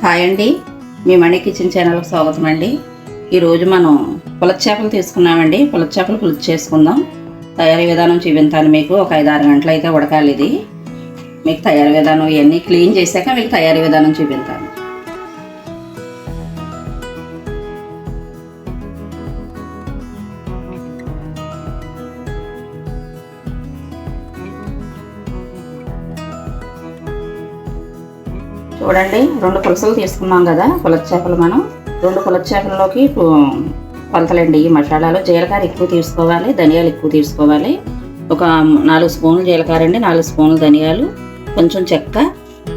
Hi అండి, మీ మణి kitchen ఛానల్కి స్వాగతం అండి. ఈరోజు మనం పులస చేపలు తీసుకున్నామండి. పులస చేపలు పులుసు చేసుకుందాం. తయారీ విధానం చూపించాను మీకు. ఒక 5-6 గంటలు అయితే ఉడకాలి ఇది. మీకు తయారీ విధానం ఇవన్నీ క్లీన్ చేశాక మీకు తయారీ విధానం చూపించాను. చూడండి, 2 పులసలు తీసుకున్నాం కదా పులస చేపలు. మనం 2 పులస చేపల్లోకి కొలతలండి ఈ మసాలాలు. జీలకర్ర ఎక్కువ తీసుకోవాలి, ధనియాలు ఎక్కువ తీసుకోవాలి. ఒక 4 స్పూన్లు జీలకర్ర అండి, 4 స్పూన్లు ధనియాలు, కొంచెం చెక్క,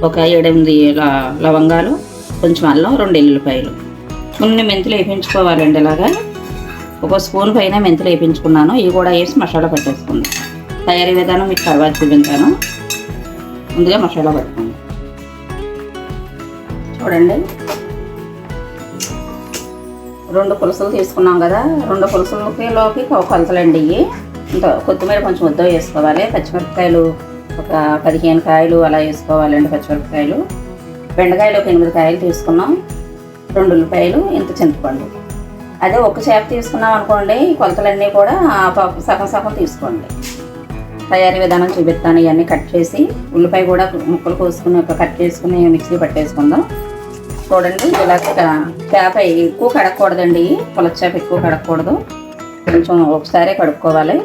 ఒక 7-8 లవంగాలు, కొంచెం అల్లం, 2 ఎల్లుల్లిపాయలు. కొన్ని మెంతులు వేయించుకోవాలండి. ఇలాగా ఒక స్పూన్ పైన మెంతులు వేయించుకున్నాను. ఇవి కూడా వేసి మసాలా పట్టేసుకుంది. తయారీ విధానం మీకు తర్వాత చూపించాను. ముందుగా మసాలా పట్టుకుంది. చూడండి, 2 పులసలు తీసుకున్నాం కదా. 2 పులసలలోకి కొలతలండి ఇవి. ఇంకా కొత్తిమీర కొంచెం ముద్ద వేసుకోవాలి. పచ్చిమిరపకాయలు ఒక 15 కాయలు అలా వేసుకోవాలండి. పచ్చిమిరపకాయలు, బెండకాయలు ఒక 8 కాయలు తీసుకున్నాం. 2 ఉల్లిపాయలు, ఇంత చింతపండు. అదే ఒక చేప తీసుకున్నాం అనుకోండి, కొలతలన్నీ కూడా సగం సగం తీసుకోండి. తయారీ విధానం చూపిస్తాను. ఇవన్నీ కట్ చేసి ఉల్లిపాయ కూడా ముక్కలు కోసుకుని కట్ చేసుకుని మిక్సీ పట్టేసుకుందాం. చూడండి, ఇలా చేప ఎక్కువ కడగకూడదండి. పులస చేప ఎక్కువ కడగకూడదు. కొంచెం ఒకసారి కడుక్కోవాలి.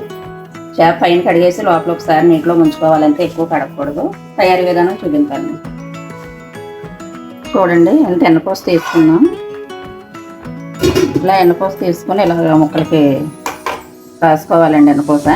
చేప పైన కడిగేసి లోపల ఒకసారి నీటిలో ముంచుకోవాలంటే ఎక్కువ కడగకూడదు. తయారీ విధానం చూపించాను. చూడండి, ఎంత ఎన్నపూస తీసుకున్నాం. ఇలా ఎన్నపూస తీసుకుని ఇలా ముక్కలకి రాసుకోవాలండి ఎన్నపూస.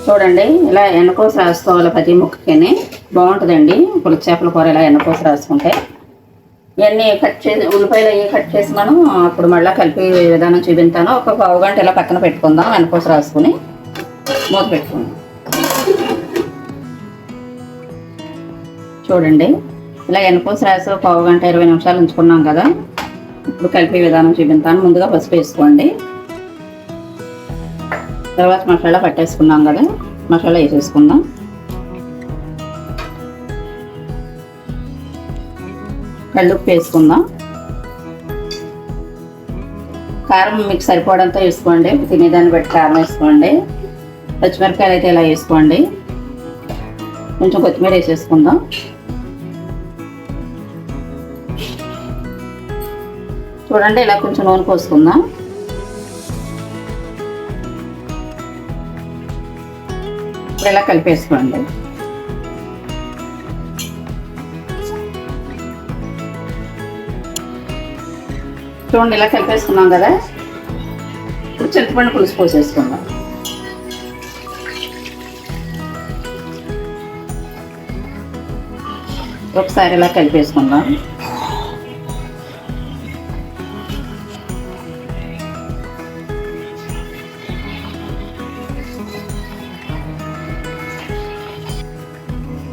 చూడండి, ఇలా ఎన్నకోస రాసుకోవాలి ప్రతి ముక్కకి. బాగుంటుందండి పులస చేపల కూర ఇలా ఎన్నకోస రాసుకుంటే. ఇవన్నీ కట్ చేసి ఉల్లిపాయలు అవి కట్ చేసి మనం అప్పుడు మళ్ళీ కలిపి విధానం చూపించాను. ఒక 1/2 గంట ఇలా పక్కన పెట్టుకుందాం. ఎన్నకోస రాసుకుని మూత పెట్టుకుందాం. చూడండి, ఇలా ఎన్నకోస రాసి 1/2 గంట 20 నిమిషాలు ఉంచుకున్నాం కదా. ఇప్పుడు కలిపి విధానం చూపించాను. ముందుగా పసుపు వేసుకోండి. తర్వాత మసాలా పట్టేసుకున్నాం కదా, మసాలా వేసేసుకుందాం. కళ్ళుప్పు వేసుకుందాం. కారం మీకు సరిపోవడంతో వేసుకోండి. తినేదాన్ని బట్టి కారం వేసుకోండి. పచ్చిమిరపకాయలు అయితే ఇలా వేసుకోండి. కొంచెం కొత్తిమీర వేసేసుకుందాం. చూడండి, ఇలా కొంచెం నూనె పోసుకుందాం. ఇలా కలిపేసుకోండి. చూడండి, ఇలా కలిపేసుకున్నాం కదా. ఇప్పుడు చింతపండు పులుసు పోసేసుకుందాం. ఒకసారి ఇలా కలిపేసుకుందాం.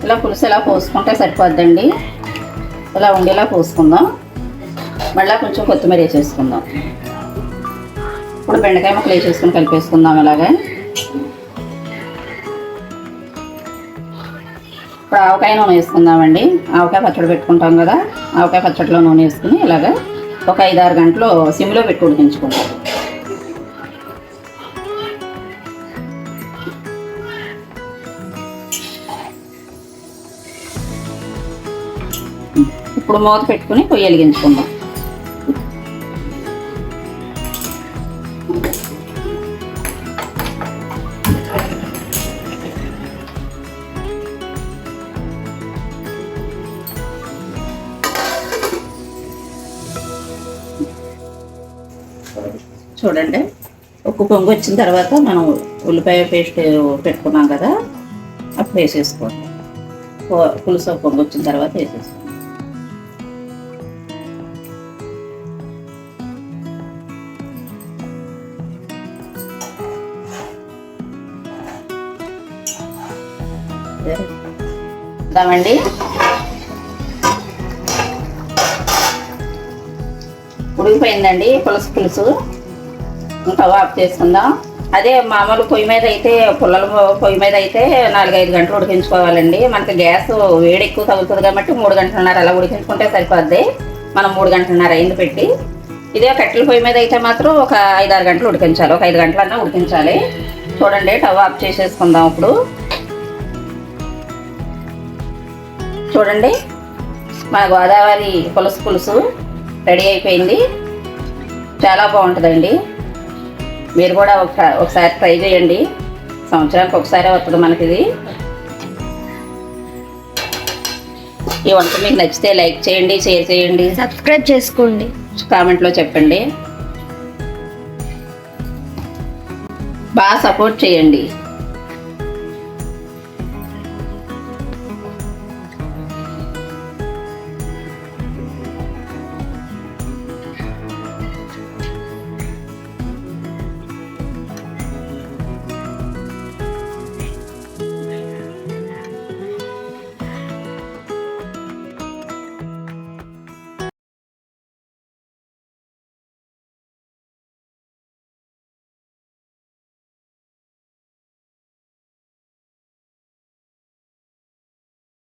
ఇలా పులుసు ఇలా పోసుకుంటే సరిపోద్దండి. ఇలా ఉండేలా పోసుకుందాం. మళ్ళీ కొంచెం కొత్తిమీర వేసేసుకుందాం. ఇప్పుడు బెండకాయ ముక్కలు వేసేసుకుని కలిపేసుకుందాం. ఇలాగే ఇప్పుడు ఆవకాయ నూనె వేసుకుందామండి. ఆవకాయ పచ్చడి పెట్టుకుంటాం కదా, ఆవకాయ పచ్చడిలో నూనె వేసుకుని ఇలాగ ఒక 5-6 గంటలు సిమ్లో పెట్టి ఉడికించుకుంటాం. ఇప్పుడు మూత పెట్టుకుని పొయ్యి వెలిగించుకుందాం. చూడండి, ఒక పొంగు వచ్చిన తర్వాత మనం ఉల్లిపాయ పేస్ట్ పెట్టుకున్నాం కదా, అప్పుడు వేసేసుకోండి. పులుసు పొంగు వచ్చిన తర్వాత వేసేసుకోండి. ఇద్దామండి. ఉడికిపోయిందండి పులుసు. ఇంకా ఆఫ్ చేసుకుందాం. అదే మామూలు పొయ్యి మీద అయితే పుల్లల పొయ్యి మీద అయితే 4-5 గంటలు ఉడికించుకోవాలండి. మనకి గ్యాస్ వేడి ఎక్కువ తగ్గుతుంది కాబట్టి 3 గంటలన్నర అలా ఉడికించుకుంటే సరిపోద్ది. మనం 3 గంటలన్నర అయింది పెట్టి. ఇదే కట్టెల పొయ్యి మీద అయితే మాత్రం ఒక 5-6 గంటలు ఉడికించాలి. ఒక 5 గంటలన్నా ఉడికించాలి. చూడండి, స్టవ్ ఆఫ్ చేసేసుకుందాం. ఇప్పుడు చూడండి, మన గోదావరి పులుసు రెడీ అయిపోయింది. చాలా బాగుంటుందండి. మీరు కూడా ఒకసారి ట్రై చేయండి. సంవత్సరానికి ఒకసారి వస్తుంది మనకి ఇది. ఈ వంట మీకు నచ్చితే లైక్ చేయండి, షేర్ చేయండి, సబ్స్క్రైబ్ చేసుకోండి, కామెంట్లో చెప్పండి. బాగా సపోర్ట్ చేయండి.